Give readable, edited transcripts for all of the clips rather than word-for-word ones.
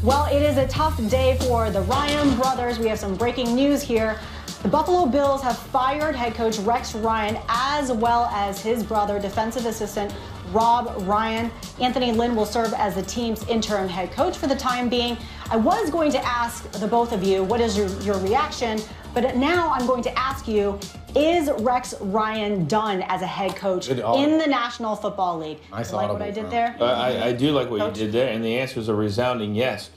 Well, it is a tough day for the Ryan brothers. We have some breaking news here. The Buffalo Bills have fired head coach Rex Ryan, as well as his brother, defensive assistant Rob Ryan. Anthony Lynn will serve as the team's interim head coach for the time being. I was going to ask the both of you, what is your reaction? But now I'm going to ask you, is Rex Ryan done as a head coach in the National Football League? Nice, you like what I did there? I do like what you did there, and the answer is a resounding yes.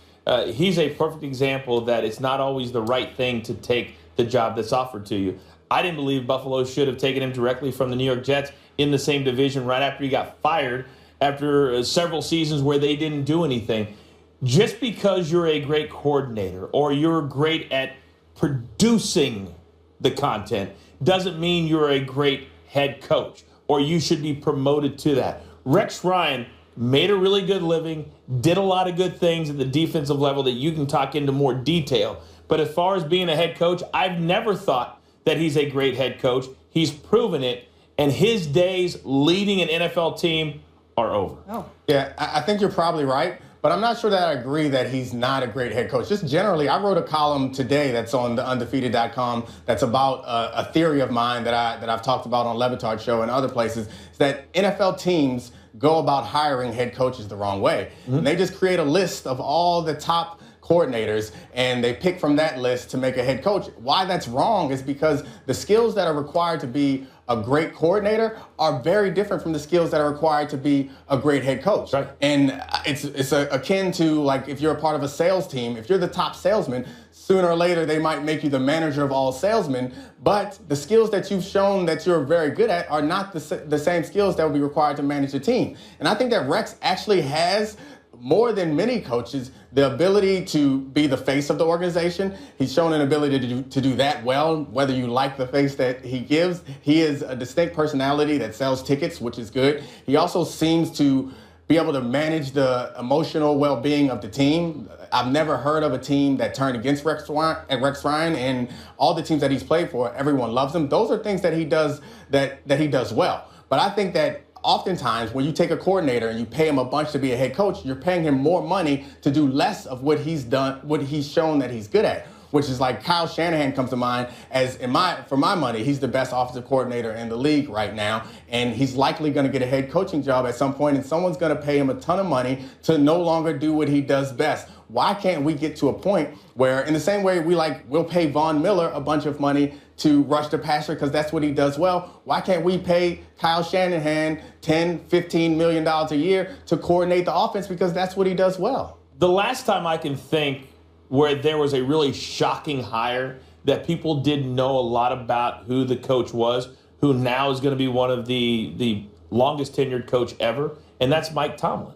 He's a perfect example that it's not always the right thing to take the job that's offered to you. I didn't believe Buffalo should have taken him directly from the New York Jets in the same division right after he got fired after several seasons where they didn't do anything. Just because you're a great coordinator or you're great at producing the content doesn't mean you're a great head coach or you should be promoted to that. Rex Ryan made a really good living, did a lot of good things at the defensive level that you can talk into more detail. But as far as being a head coach, I've never thought that he's a great head coach. He's proven it, and his days leading an NFL team are over. Oh. Yeah, I think you're probably right, but I'm not sure that I agree that he's not a great head coach. Just generally, I wrote a column today that's on the undefeated.com that's about a theory of mine that I've talked about on Le Batard Show and other places, is that NFL teams go about hiring head coaches the wrong way. Mm-hmm. And they just create a list of all the top coordinators, and they pick from that list to make a head coach. Why that's wrong is because the skills that are required to be a great coordinator are very different from the skills that are required to be a great head coach. Right. And it's akin to, like, if you're a part of a sales team, if you're the top salesman, sooner or later they might make you the manager of all salesmen, but the skills that you've shown that you're very good at are not the same skills that will be required to manage a team. And I think that Rex actually has, more than many coaches, the ability to be the face of the organization. He's shown an ability to do that well, whether you like the face that he gives. He is a distinct personality that sells tickets, which is good. He also seems to be able to manage the emotional well-being of the team. I've never heard of a team that turned against Rex Ryan, and all the teams that he's played for, everyone loves him. Those are things that he does that he does well. But I think that oftentimes, when you take a coordinator and you pay him a bunch to be a head coach, you're paying him more money to do less of what he's done, what he's shown that he's good at. Which is like Kyle Shanahan comes to mind as, for my money, he's the best offensive coordinator in the league right now, and he's likely going to get a head coaching job at some point, and someone's going to pay him a ton of money to no longer do what he does best. Why can't we get to a point where, in the same way we'll pay Von Miller a bunch of money to rush the passer because that's what he does well, why can't we pay Kyle Shanahan $10, $15 million a year to coordinate the offense because that's what he does well? The last time I can think where there was a really shocking hire that people didn't know a lot about who the coach was, who now is going to be one of the longest tenured coach ever, and that's Mike Tomlin.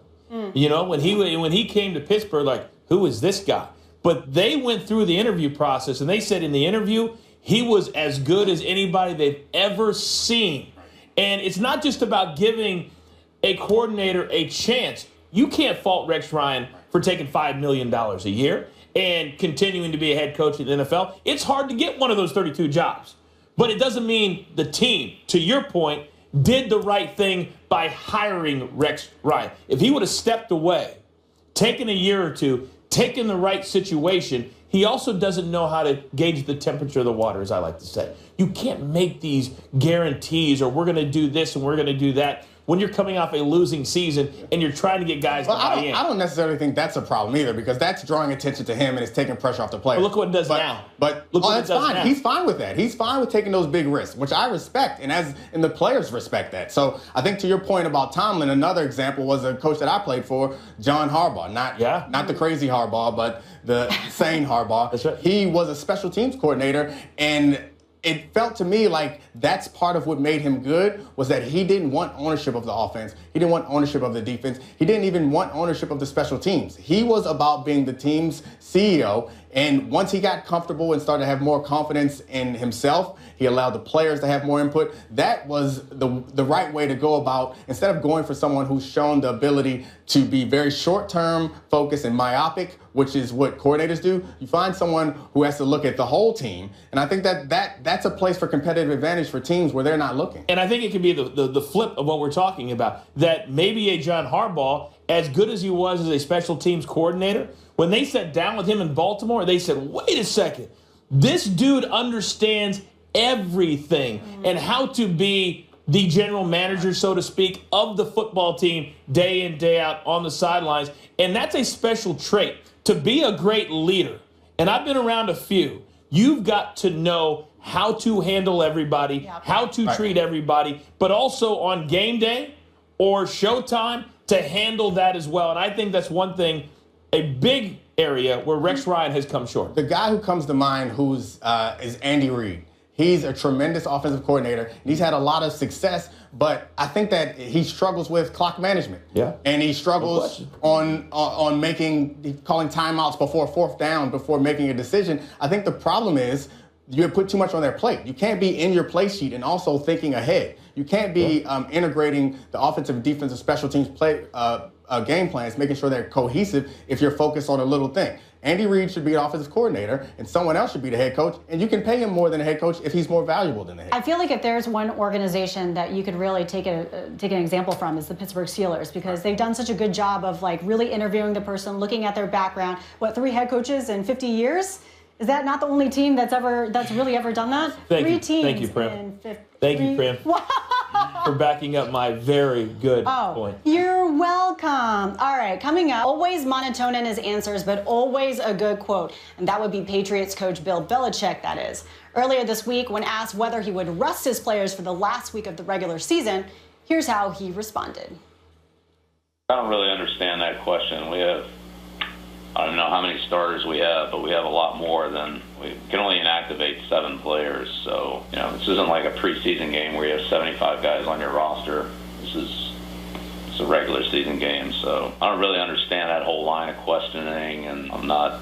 You know, when he came to Pittsburgh, like, who is this guy? But they went through the interview process, and they said in the interview, he was as good as anybody they've ever seen. And it's not just about giving a coordinator a chance. You can't fault Rex Ryan for taking $5 million a year and continuing to be a head coach in the NFL. It's hard to get one of those 32 jobs. But it doesn't mean the team, to your point, did the right thing by hiring Rex Ryan. If he would have stepped away, taken a year or two, taken the right situation, he also doesn't know how to gauge the temperature of the water, as I like to say. You can't make these guarantees, or we're going to do this and we're going to do that, when you're coming off a losing season and you're trying to get guys to buy in. I don't necessarily think that's a problem either, because that's drawing attention to him and it's taking pressure off the players. But look what it does now. But that's fine. Now. He's fine with that. He's fine with taking those big risks, which I respect, and the players respect that. So I think to your point about Tomlin, another example was a coach that I played for, John Harbaugh. Not the crazy Harbaugh, but the sane Harbaugh. That's right. He was a special teams coordinator, and it felt to me like that's part of what made him good, was that he didn't want ownership of the offense. He didn't want ownership of the defense. He didn't even want ownership of the special teams. He was about being the team's CEO. And once he got comfortable and started to have more confidence in himself, he allowed the players to have more input. That was the right way to go about, instead of going for someone who's shown the ability to be very short-term focused and myopic, which is what coordinators do. You find someone who has to look at the whole team. And I think that's a place for competitive advantage for teams where they're not looking. And I think it can be the flip of what we're talking about, that maybe a John Harbaugh as good as he was as a special teams coordinator, when they sat down with him in Baltimore, they said, wait a second, this dude understands everything and how to be the general manager, so to speak, of the football team day in, day out on the sidelines. And that's a special trait. To be a great leader, and I've been around a few, you've got to know how to handle everybody, how to treat everybody, but also on game day or showtime to handle that as well. And I think that's one thing, a big area where Rex Ryan has come short. The guy who comes to mind is Andy Reid. He's a tremendous offensive coordinator, and he's had a lot of success, but I think that he struggles with clock management. Yeah. And he struggles on calling timeouts before fourth down, before making a decision. I think the problem is you put too much on their plate. You can't be in your play sheet and also thinking ahead. You can't be integrating the offensive, defensive, special teams game plans, making sure they're cohesive if you're focused on a little thing. Andy Reid should be an offensive coordinator, and someone else should be the head coach, and you can pay him more than a head coach if he's more valuable than the head coach. I feel like if there's one organization that you could really take an example from is the Pittsburgh Steelers, because they've done such a good job of like really interviewing the person, looking at their background. What, 3 head coaches in 50 years? Is that not the only team that's really ever done that? Thank 3 you. teams. Thank you, Prim. In Thank you, Prim, for backing up my very good point. You're welcome. All right, coming up, always monotone in his answers, but always a good quote. And that would be Patriots coach Bill Belichick, that is. Earlier this week, when asked whether he would rest his players for the last week of the regular season, here's how he responded. I don't really understand that question. I don't know how many starters we have, but we have a lot more than we can only inactivate 7 players. So, this isn't like a preseason game where you have 75 guys on your roster. It's a regular season game. So I don't really understand that whole line of questioning, and I'm not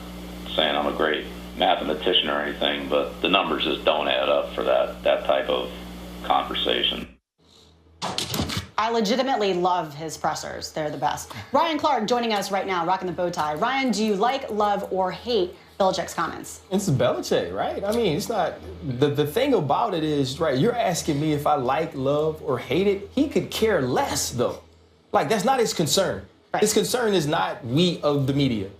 saying I'm a great mathematician or anything, but the numbers just don't add up for that type of conversation. I legitimately love his pressers. They're the best. Ryan Clark joining us right now, rocking the bow tie. Ryan, do you like, love, or hate Belichick's comments? It's Belichick, right? I mean, it's not the thing about it is, right, you're asking me if I like, love, or hate it. He could care less, though. Like, that's not his concern. Right. His concern is not we of the media.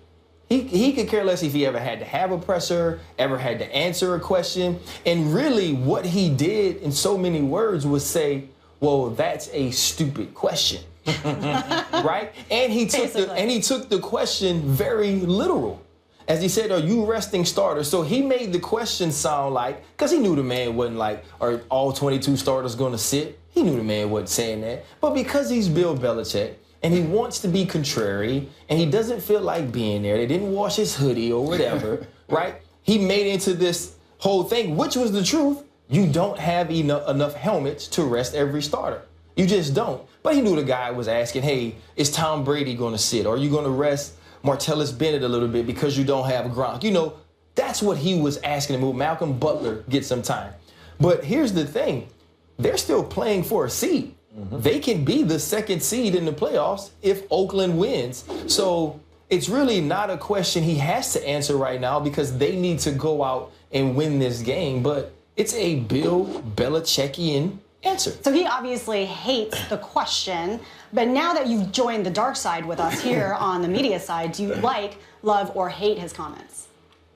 He could care less if he ever had to have a presser, ever had to answer a question. And really, what he did in so many words was say, well, that's a stupid question, right? And he took the question very literal. As he said, are you resting starters? So he made the question sound like, because he knew the man wasn't like, are all 22 starters going to sit? He knew the man wasn't saying that. But because he's Bill Belichick and he wants to be contrary and he doesn't feel like being there, they didn't wash his hoodie or whatever, right? He made into this whole thing, which was the truth. You don't have enough helmets to rest every starter. You just don't. But he knew the guy was asking, hey, is Tom Brady going to sit? Or are you going to rest Martellus Bennett a little bit because you don't have Gronk? That's what he was asking him. Malcolm Butler get some time. But here's the thing. They're still playing for a seed. Mm-hmm. They can be the 2nd seed in the playoffs if Oakland wins. So it's really not a question he has to answer right now because they need to go out and win this game. But it's a Bill Belichickian answer. So he obviously hates the question, but now that you've joined the dark side with us here on the media side, do you like, love, or hate his comments?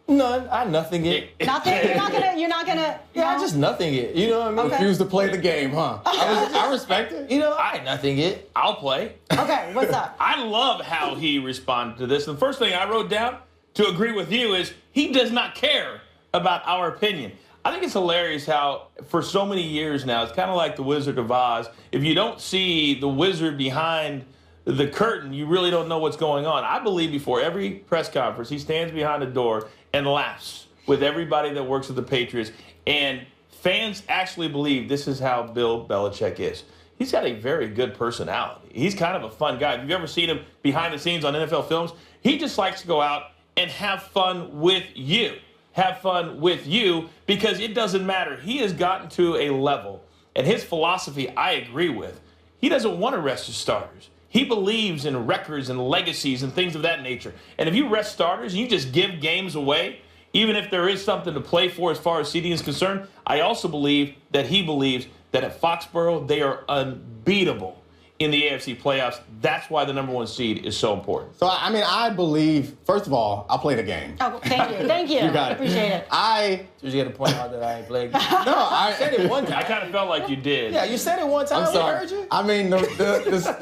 None. I nothing it. Nothing? You're not gonna. Yeah, I just nothing it. You know what I mean? Okay. Refuse to play the game, huh? I respect it. I nothing it. I'll play. Okay, what's up? I love how he responded to this. The first thing I wrote down to agree with you is he does not care about our opinion. I think it's hilarious how for so many years now, it's kind of like the Wizard of Oz. If you don't see the wizard behind the curtain, you really don't know what's going on. I believe before every press conference, he stands behind a door and laughs with everybody that works with the Patriots. And fans actually believe this is how Bill Belichick is. He's got a very good personality. He's kind of a fun guy. If you've ever seen him behind the scenes on NFL films, he just likes to go out and have fun with you. Have fun with you because it doesn't matter. He has gotten to a level, and his philosophy I agree with. He doesn't want to rest his starters. He believes in records and legacies and things of that nature. And if you rest starters, you just give games away, even if there is something to play for as far as seeding is concerned. I also believe that he believes that at Foxborough, they are unbeatable in the AFC playoffs. That's why the number 1 seed is so important. So, I mean, I believe, first of all, I'll play the game. Oh, thank you. Thank you. You got it. Appreciate it. Did you get to point out that I ain't played? No, I said it one time. I kind of felt like you did. Yeah, you said it one time. I'm sorry. I heard you. I mean, the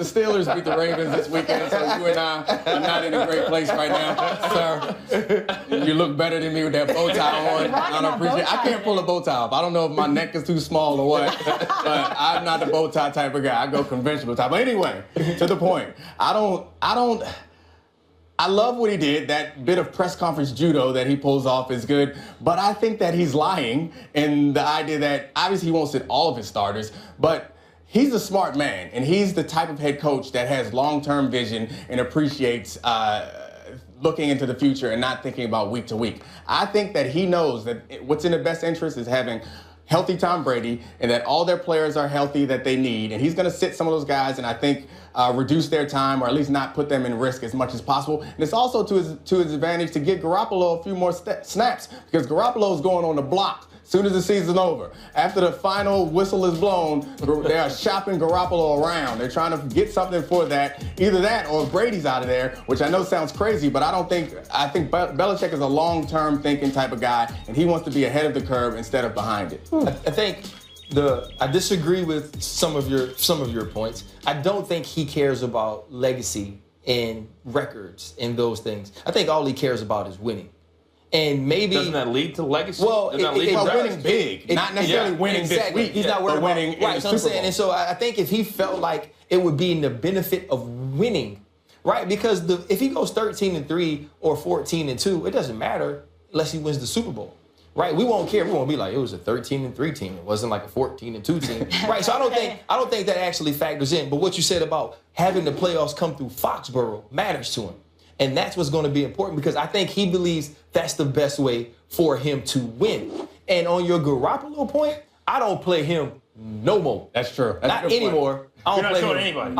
Steelers beat the Ravens this weekend, so you and I are not in a great place right now, sir. You look better than me with that bow tie on. I don't appreciate it. I can't pull a bow tie off. I don't know if my neck is too small or what, but I'm not the bow tie type of guy. I go conventional type. But anyway, to the point. I love what he did. That bit of press conference judo that he pulls off is good. But I think that he's lying in the idea that obviously he won't sit all of his starters, but he's a smart man. And he's the type of head coach that has long-term vision and appreciates looking into the future and not thinking about week to week. I think that he knows that what's in the best interest is having healthy Tom Brady and that all their players are healthy that they need. And he's going to sit some of those guys and I think reduce their time or at least not put them in risk as much as possible. And it's also to his advantage to get Garoppolo a few more snaps because Garoppolo is going on the block as soon as the season's over. After the final whistle is blown, they are shopping Garoppolo around. They're trying to get something for that. Either that or Brady's out of there, which I know sounds crazy, but I think Belichick is a long-term thinking type of guy, and he wants to be ahead of the curve instead of behind it. I think I disagree with some of your points. I don't think he cares about legacy and records and those things. I think all he cares about is winning. And maybe doesn't that lead to legacy? Well, winning big, not necessarily winning this week. He's not worried winning about right. So I'm saying, and so I think if he felt like it would be in the benefit of winning, right? Because if he goes 13-3 or 14-2, it doesn't matter unless he wins the Super Bowl, right? We won't care. We won't be like it was a 13-3 team. It wasn't like a 14-2 team, right? So I don't think that actually factors in. But what you said about having the playoffs come through Foxborough matters to him. And that's what's going to be important because I think he believes that's the best way for him to win. And on your Garoppolo point, I don't play him no more. That's true. Not anymore. I don't play him. Anybody.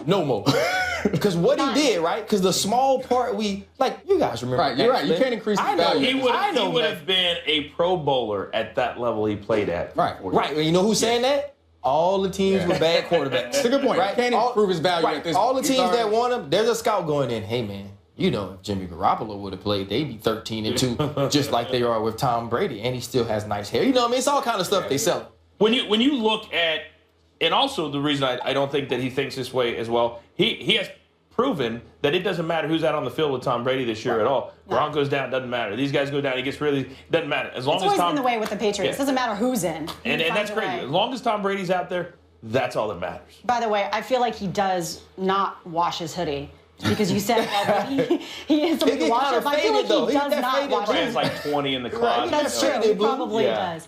No more. Because what he did, right? Because the small part you guys remember. Right, you're right. You can't increase his value. He would have been a Pro Bowler at that level he played at. Right. Right. You know who's saying that? All the teams with bad quarterbacks. That's a good point. Right? Can't improve his value at this point. All the teams that want him, there's a scout going in, hey, man, you know, if Jimmy Garoppolo would have played, they'd be 13-2, just like they are with Tom Brady, and he still has nice hair. You know what I mean? It's all kind of stuff they sell. When you look at, and also the reason I don't think that he thinks this way as well, he has proven that it doesn't matter who's out on the field with Tom Brady this year at all. Gronk goes down, doesn't matter. These guys go down, he gets really, doesn't matter. As long it's as always Tom, been the way with the Patriots. It doesn't matter who's in. And that's crazy. As long as Tom Brady's out there, that's all that matters. By the way, I feel like he does not wash his hoodie. Because you said that he is something to wash it. I feel like he does not wash it. It's like 20 in the closet. That's true. He probably does.